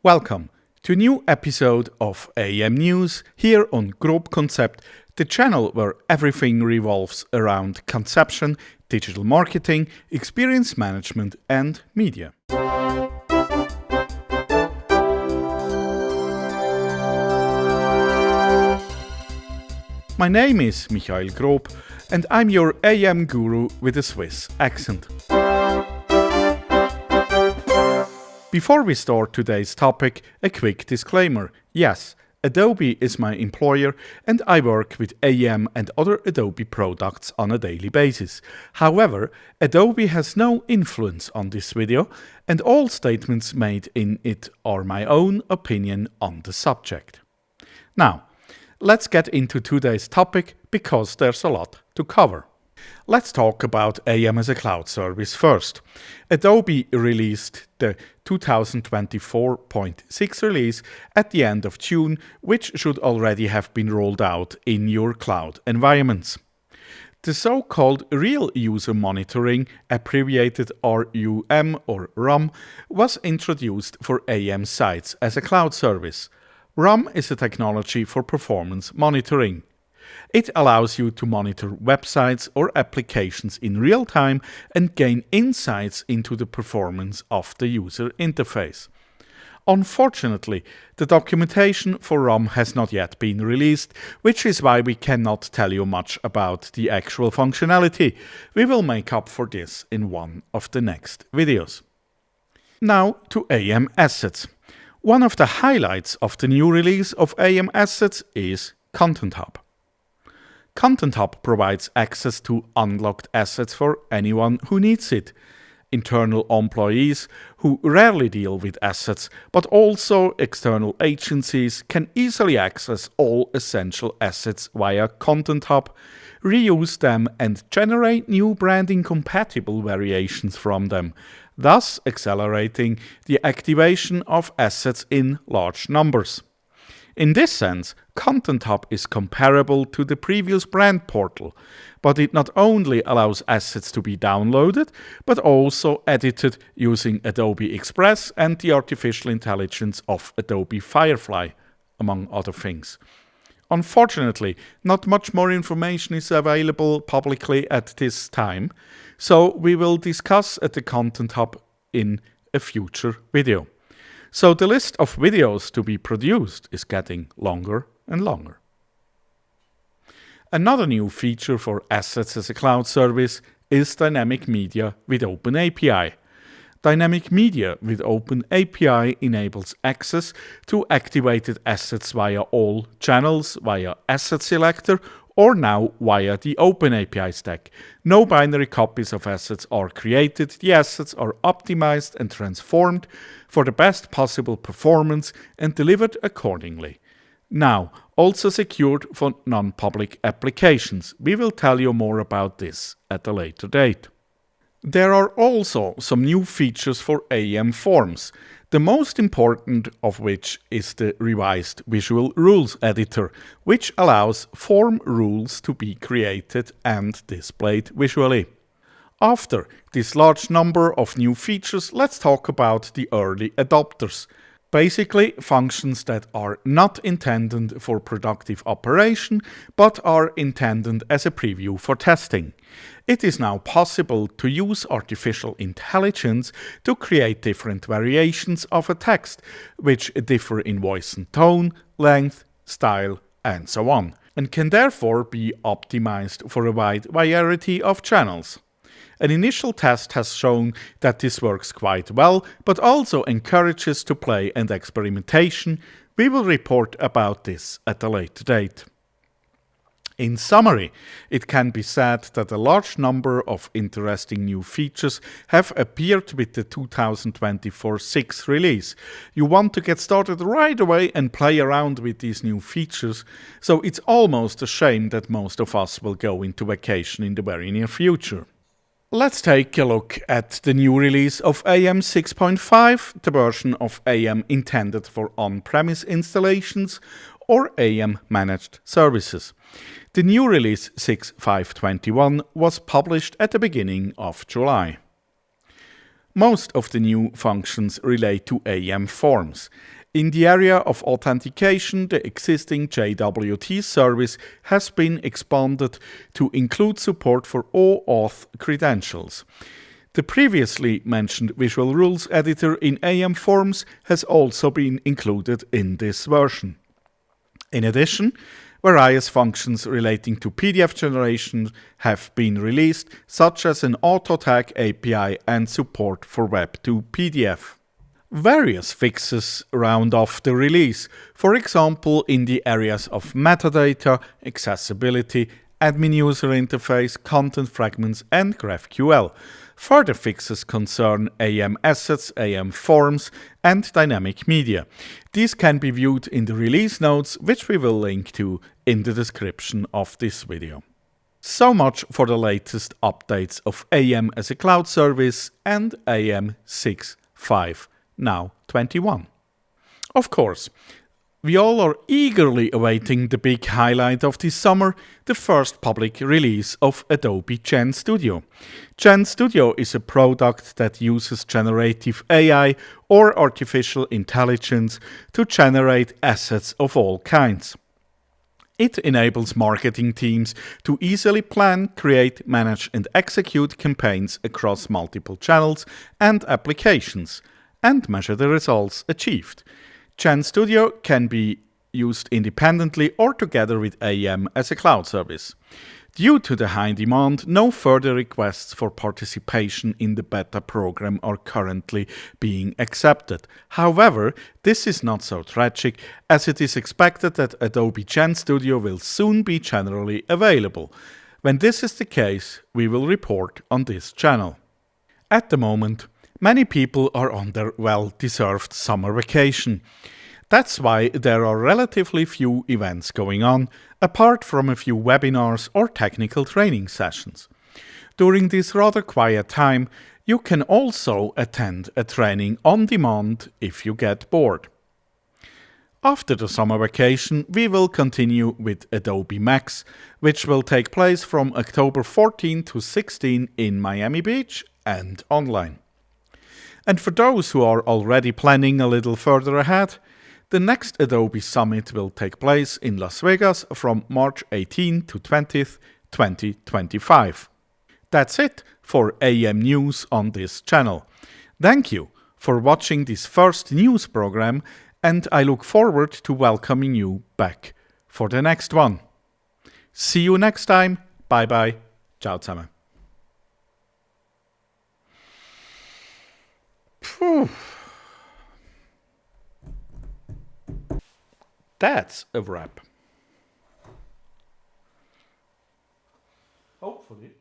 Welcome to a new episode of AEM News here on Grobkonzept, the channel where everything revolves around conception, digital marketing, experience management and media. My name is Michael Grob and I'm your AEM guru with a Swiss accent. Before we start today's topic, a quick disclaimer. Yes, Adobe is my employer and I work with AEM and other Adobe products on a daily basis. However, Adobe has no influence on this video and all statements made in it are my own opinion on the subject. Now, let's get into today's topic because there's a lot to cover. Let's talk about AEM as a cloud service first. Adobe released the 2024.6 release at the end of June, which should already have been rolled out in your cloud environments. The so-called Real User Monitoring, abbreviated RUM or RUM, was introduced for AEM sites as a cloud service. RUM is a technology for performance monitoring. It allows you to monitor websites or applications in real time and gain insights into the performance of the user interface. Unfortunately, the documentation for RUM has not yet been released, which is why we cannot tell you much about the actual functionality. We will make up for this in one of the next videos. Now to AEM Assets. One of the highlights of the new release of AEM Assets is Content Hub. Content Hub provides access to unlocked assets for anyone who needs it. Internal employees who rarely deal with assets, but also external agencies can easily access all essential assets via Content Hub, reuse them and generate new branding-compatible variations from them, thus accelerating the activation of assets in large numbers. In this sense, Content Hub is comparable to the previous brand portal, but it not only allows assets to be downloaded, but also edited using Adobe Express and the artificial intelligence of Adobe Firefly, among other things. Unfortunately, not much more information is available publicly at this time, so we will discuss at the Content Hub in a future video. So the list of videos to be produced is getting longer and longer. Another new feature for Assets as a cloud service is Dynamic Media with OpenAPI. Dynamic Media with OpenAPI enables access to activated assets via all channels, via Asset Selector, or now via the OpenAPI stack. No binary copies of assets are created, the assets are optimized and transformed for the best possible performance and delivered accordingly. Now, also secured for non-public applications. We will tell you more about this at a later date. There are also some new features for AEM Forms, the most important of which is the revised Visual Rules Editor, which allows form rules to be created and displayed visually. After this large number of new features, let's talk about the early adopters. Basically, functions that are not intended for productive operation, but are intended as a preview for testing. It is now possible to use artificial intelligence to create different variations of a text, which differ in voice and tone, length, style, and so on, and can therefore be optimized for a wide variety of channels. An initial test has shown that this works quite well, but also encourages to play and experimentation. We will report about this at a later date. In summary, it can be said that a large number of interesting new features have appeared with the 2024-6 release. You want to get started right away and play around with these new features, so it's almost a shame that most of us will go into vacation in the very near future. Let's take a look at the new release of AEM 6.5, the version of AEM intended for on-premise installations or AEM managed services. The new release 6.5.21 was published at the beginning of July. Most of the new functions relate to AEM forms. In the area of authentication, the existing JWT service has been expanded to include support for OAuth credentials. The previously mentioned Visual Rules editor in AEM Forms has also been included in this version. In addition, various functions relating to PDF generation have been released, such as an auto tag API and support for Web to PDF. Various fixes round off the release, for example in the areas of metadata, accessibility, admin user interface, content fragments and GraphQL. Further fixes concern AEM assets, AEM forms and dynamic media. These can be viewed in the release notes, which we will link to in the description of this video. So much for the latest updates of AEM as a cloud service and AEM 6.5. Now 21. Of course, we all are eagerly awaiting the big highlight of this summer, the first public release of Adobe Gen Studio. Gen Studio is a product that uses generative AI or artificial intelligence to generate assets of all kinds. It enables marketing teams to easily plan, create, manage and execute campaigns across multiple channels and applications, and measure the results achieved. Gen Studio can be used independently or together with AEM as a cloud service. Due to the high demand, no further requests for participation in the beta program are currently being accepted. However, this is not so tragic, as it is expected that Adobe Gen Studio will soon be generally available. When this is the case, we will report on this channel. At the moment, many people are on their well-deserved summer vacation. That's why there are relatively few events going on, apart from a few webinars or technical training sessions. During this rather quiet time, you can also attend a training on demand if you get bored. After the summer vacation, we will continue with Adobe Max, which will take place from October 14 to 16 in Miami Beach and online. And for those who are already planning a little further ahead, the next Adobe Summit will take place in Las Vegas from March 18 to 20th, 2025. That's it for AEM News on this channel. Thank you for watching this first news program, and I look forward to welcoming you back for the next one. See you next time. Bye bye. Ciao zusammen. That's a wrap. Hopefully.